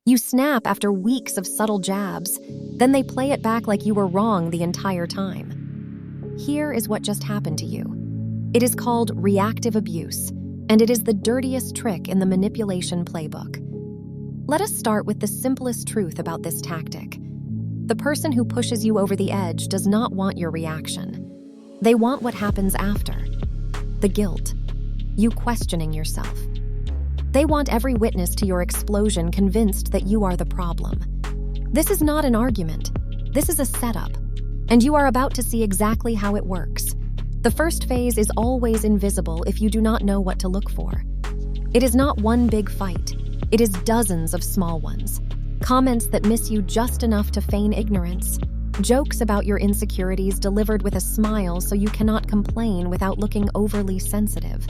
You snap after weeks of subtle jabs, then they play it back like you were wrong the entire time. Here is what just happened to you. It is called reactive abuse, and it is the dirtiest trick in the manipulation playbook. Let us start with the simplest truth about this tactic. The person who pushes you over the edge does not want your reaction. They want what happens after. The guilt. You questioning yourself. They want every witness to your explosion convinced that you are the problem. This is not an argument. This is a setup. And you are about to see exactly how it works. The first phase is always invisible if you do not know what to look for. It is not one big fight. It is dozens of small ones. Comments that miss you just enough to feign ignorance. Jokes about your insecurities delivered with a smile so you cannot complain without looking overly sensitive.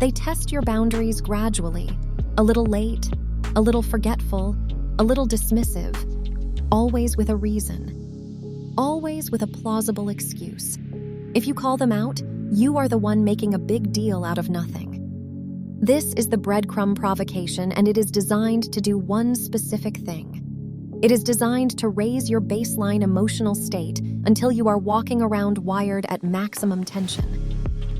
They test your boundaries gradually, a little late, a little forgetful, a little dismissive, always with a reason, always with a plausible excuse. If you call them out, you are the one making a big deal out of nothing. This is the breadcrumb provocation, and it is designed to do one specific thing. It is designed to raise your baseline emotional state until you are walking around wired at maximum tension.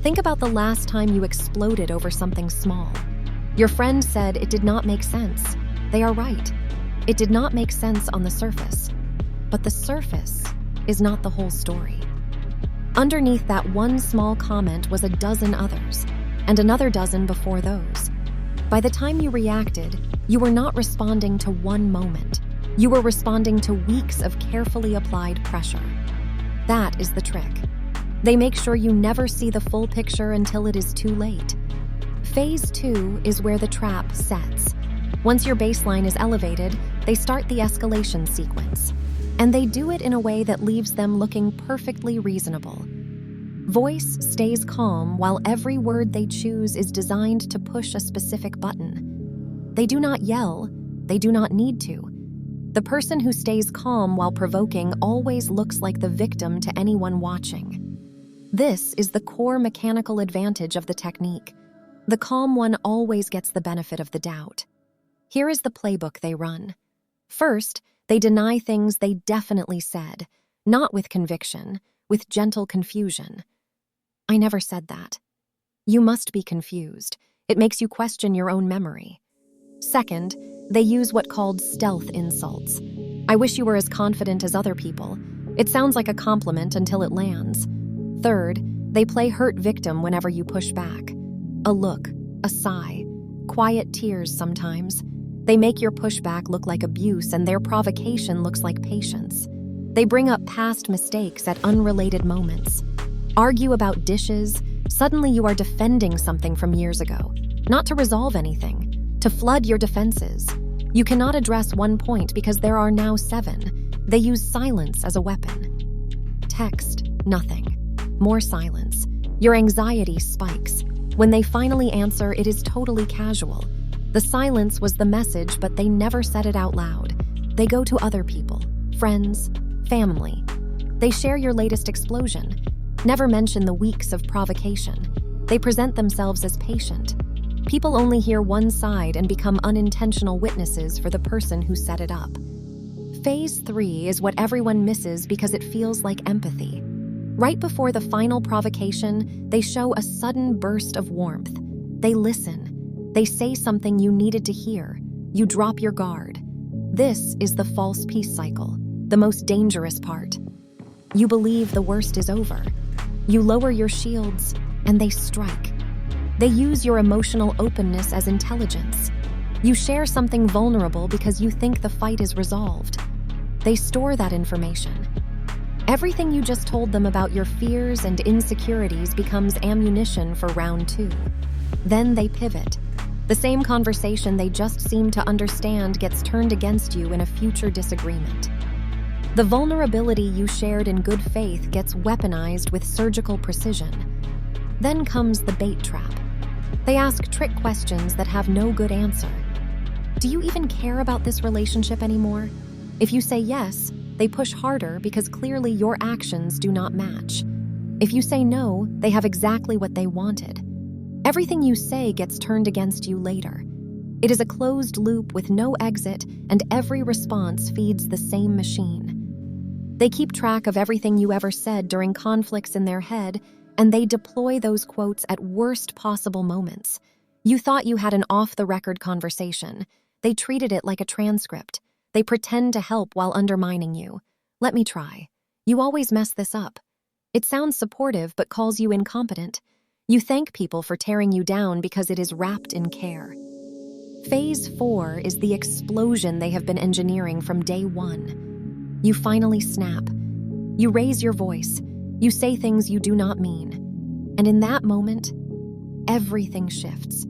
Think about the last time you exploded over something small. Your friend said it did not make sense. They are right. It did not make sense on the surface. But the surface is not the whole story. Underneath that one small comment was a dozen others, and another dozen before those. By the time you reacted, you were not responding to one moment. You were responding to weeks of carefully applied pressure. That is the trick. They make sure you never see the full picture until it is too late. Phase 2 is where the trap sets. Once your baseline is elevated, they start the escalation sequence. And they do it in a way that leaves them looking perfectly reasonable. Voice stays calm while every word they choose is designed to push a specific button. They do not yell. They do not need to. The person who stays calm while provoking always looks like the victim to anyone watching. This is the core mechanical advantage of the technique. The calm one always gets the benefit of the doubt. Here is the playbook they run. First, they deny things they definitely said, not with conviction, with gentle confusion. I never said that. You must be confused. It makes you question your own memory. Second, they use what called stealth insults. I wish you were as confident as other people. It sounds like a compliment until it lands. Third, they play hurt victim whenever you push back. A look, a sigh, quiet tears sometimes. They make your pushback look like abuse and their provocation looks like patience. They bring up past mistakes at unrelated moments. Argue about dishes. Suddenly you are defending something from years ago. Not to resolve anything, to flood your defenses. You cannot address one point because there are now 7. They use silence as a weapon. Text, nothing. More silence. Your anxiety spikes. When they finally answer, it is totally casual. The silence was the message, but they never said it out loud. They go to other people, friends, family. They share your latest explosion. Never mention the weeks of provocation. They present themselves as patient. People only hear one side and become unintentional witnesses for the person who set it up. Phase 3 is what everyone misses because it feels like empathy. Right before the final provocation, they show a sudden burst of warmth. They listen. They say something you needed to hear. You drop your guard. This is the false peace cycle, the most dangerous part. You believe the worst is over. You lower your shields, and they strike. They use your emotional openness as intelligence. You share something vulnerable because you think the fight is resolved. They store that information. Everything you just told them about your fears and insecurities becomes ammunition for round 2. Then they pivot. The same conversation they just seem to understand gets turned against you in a future disagreement. The vulnerability you shared in good faith gets weaponized with surgical precision. Then comes the bait trap. They ask trick questions that have no good answer. Do you even care about this relationship anymore? If you say yes, they push harder because clearly your actions do not match. If you say no, they have exactly what they wanted. Everything you say gets turned against you later. It is a closed loop with no exit, and every response feeds the same machine. They keep track of everything you ever said during conflicts in their head, and they deploy those quotes at worst possible moments. You thought you had an off-the-record conversation. They treated it like a transcript. They pretend to help while undermining you. Let me try. You always mess this up. It sounds supportive but calls you incompetent. You thank people for tearing you down because it is wrapped in care. Phase 4 is the explosion they have been engineering from day 1. You finally snap. You raise your voice. You say things you do not mean. And in that moment, everything shifts.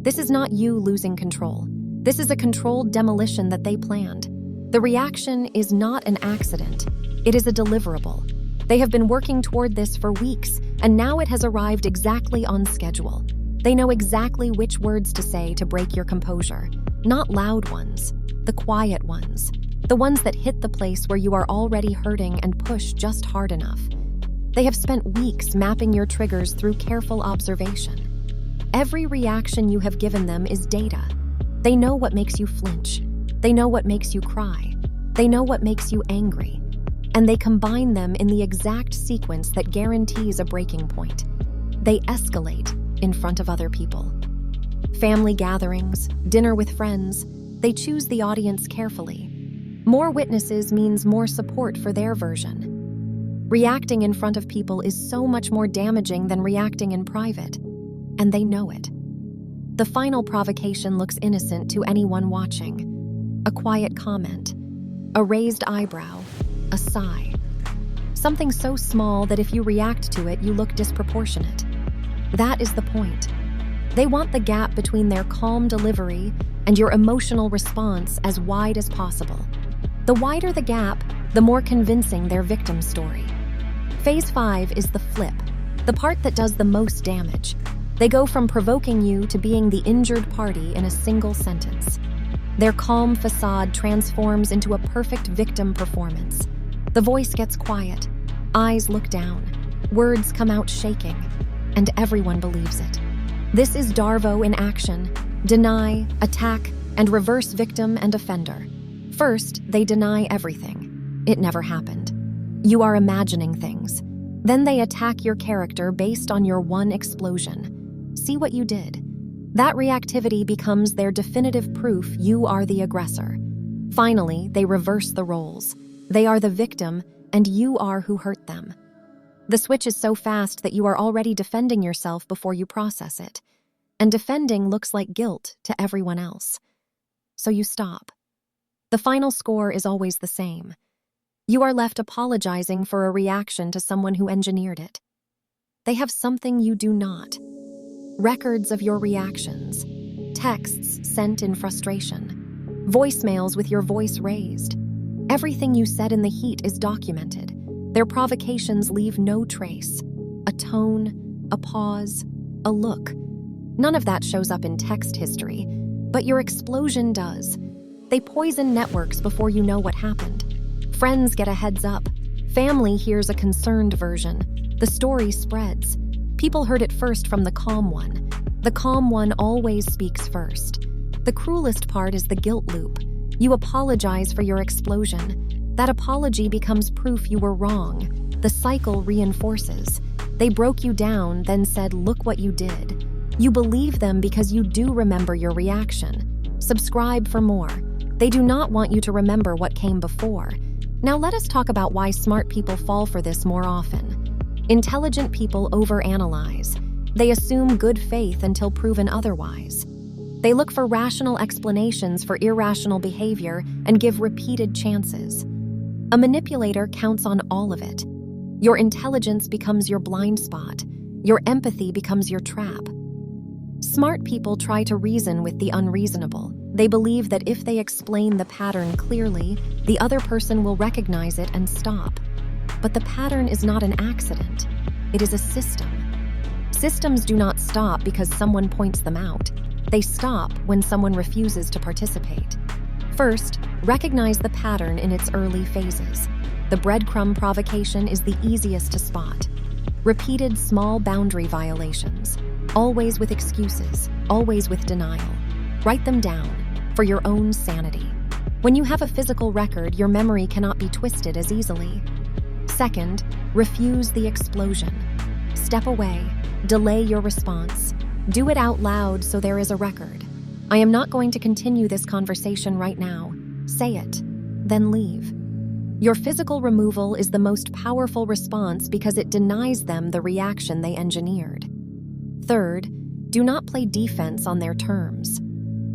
This is not you losing control. This is a controlled demolition that they planned. The reaction is not an accident. It is a deliverable. They have been working toward this for weeks, and now it has arrived exactly on schedule. They know exactly which words to say to break your composure. Not loud ones, the quiet ones. The ones that hit the place where you are already hurting and push just hard enough. They have spent weeks mapping your triggers through careful observation. Every reaction you have given them is data. They know what makes you flinch. They know what makes you cry. They know what makes you angry. And they combine them in the exact sequence that guarantees a breaking point. They escalate in front of other people. Family gatherings, dinner with friends, they choose the audience carefully. More witnesses means more support for their version. Reacting in front of people is so much more damaging than reacting in private, and they know it. The final provocation looks innocent to anyone watching. A quiet comment, a raised eyebrow, a sigh. Something so small that if you react to it, you look disproportionate. That is the point. They want the gap between their calm delivery and your emotional response as wide as possible. The wider the gap, the more convincing their victim story. Phase 5 is the flip, the part that does the most damage. They go from provoking you to being the injured party in a single sentence. Their calm facade transforms into a perfect victim performance. The voice gets quiet, eyes look down, words come out shaking, and everyone believes it. This is Darvo in action: deny, attack, and reverse victim and offender. First, they deny everything. It never happened. You are imagining things. Then they attack your character based on your one explosion. See what you did. That reactivity becomes their definitive proof you are the aggressor. Finally, they reverse the roles. They are the victim, and you are who hurt them. The switch is so fast that you are already defending yourself before you process it. And defending looks like guilt to everyone else. So you stop. The final score is always the same. You are left apologizing for a reaction to someone who engineered it. They have something you do not. Records of your reactions, texts sent in frustration, voicemails with your voice raised. Everything you said in the heat is documented. Their provocations leave no trace. A tone, a pause, a look. None of that shows up in text history, but your explosion does. They poison networks before you know what happened. Friends get a heads up. Family hears a concerned version. The story spreads. People heard it first from the calm one. The calm one always speaks first. The cruelest part is the guilt loop. You apologize for your explosion. That apology becomes proof you were wrong. The cycle reinforces. They broke you down, then said, "Look what you did." You believe them because you do remember your reaction. Subscribe for more. They do not want you to remember what came before. Now let us talk about why smart people fall for this more often. Intelligent people overanalyze. They assume good faith until proven otherwise. They look for rational explanations for irrational behavior and give repeated chances. A manipulator counts on all of it. Your intelligence becomes your blind spot. Your empathy becomes your trap. Smart people try to reason with the unreasonable. They believe that if they explain the pattern clearly, the other person will recognize it and stop. But the pattern is not an accident. It is a system. Systems do not stop because someone points them out. They stop when someone refuses to participate. First, recognize the pattern in its early phases. The breadcrumb provocation is the easiest to spot. Repeated small boundary violations, always with excuses, always with denial. Write them down for your own sanity. When you have a physical record, your memory cannot be twisted as easily. Second, refuse the explosion. Step away, delay your response. Do it out loud so there is a record. I am not going to continue this conversation right now. Say it, then leave. Your physical removal is the most powerful response because it denies them the reaction they engineered. Third, do not play defense on their terms.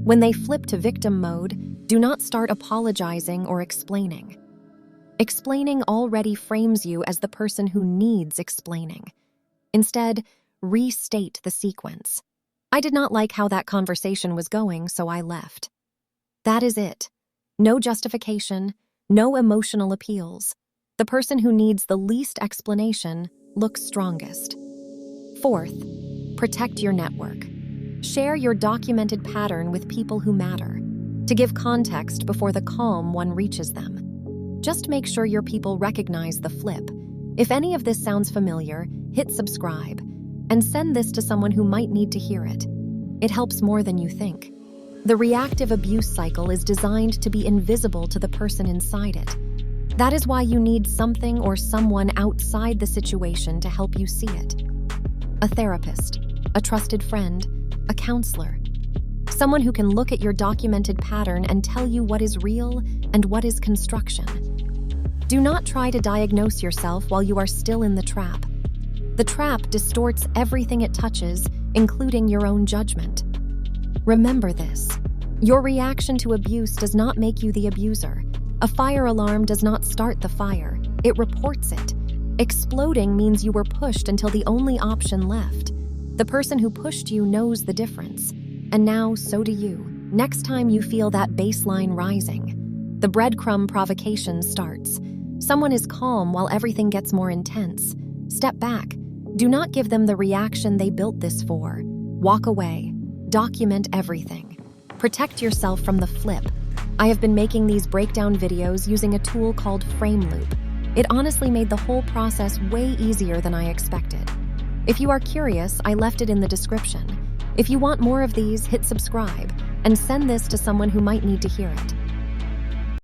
When they flip to victim mode, do not start apologizing or explaining. Explaining already frames you as the person who needs explaining. Instead, restate the sequence. I did not like how that conversation was going, so I left. That is it. No justification, no emotional appeals. The person who needs the least explanation looks strongest. Fourth, protect your network. Share your documented pattern with people who matter, to give context before the calm one reaches them. Just make sure your people recognize the flip. If any of this sounds familiar, hit subscribe and send this to someone who might need to hear it. It helps more than you think. The reactive abuse cycle is designed to be invisible to the person inside it. That is why you need something or someone outside the situation to help you see it. A therapist, a trusted friend, a counselor. Someone who can look at your documented pattern and tell you what is real and what is construction. Do not try to diagnose yourself while you are still in the trap. The trap distorts everything it touches, including your own judgment. Remember this. Your reaction to abuse does not make you the abuser. A fire alarm does not start the fire. It reports it. Exploding means you were pushed until the only option left. The person who pushed you knows the difference. And now, so do you. Next time you feel that baseline rising, the breadcrumb provocation starts. Someone is calm while everything gets more intense. Step back. Do not give them the reaction they built this for. Walk away. Document everything. Protect yourself from the flip. I have been making these breakdown videos using a tool called Frame Loop. It honestly made the whole process way easier than I expected. If you are curious, I left it in the description. If you want more of these, hit subscribe and send this to someone who might need to hear it.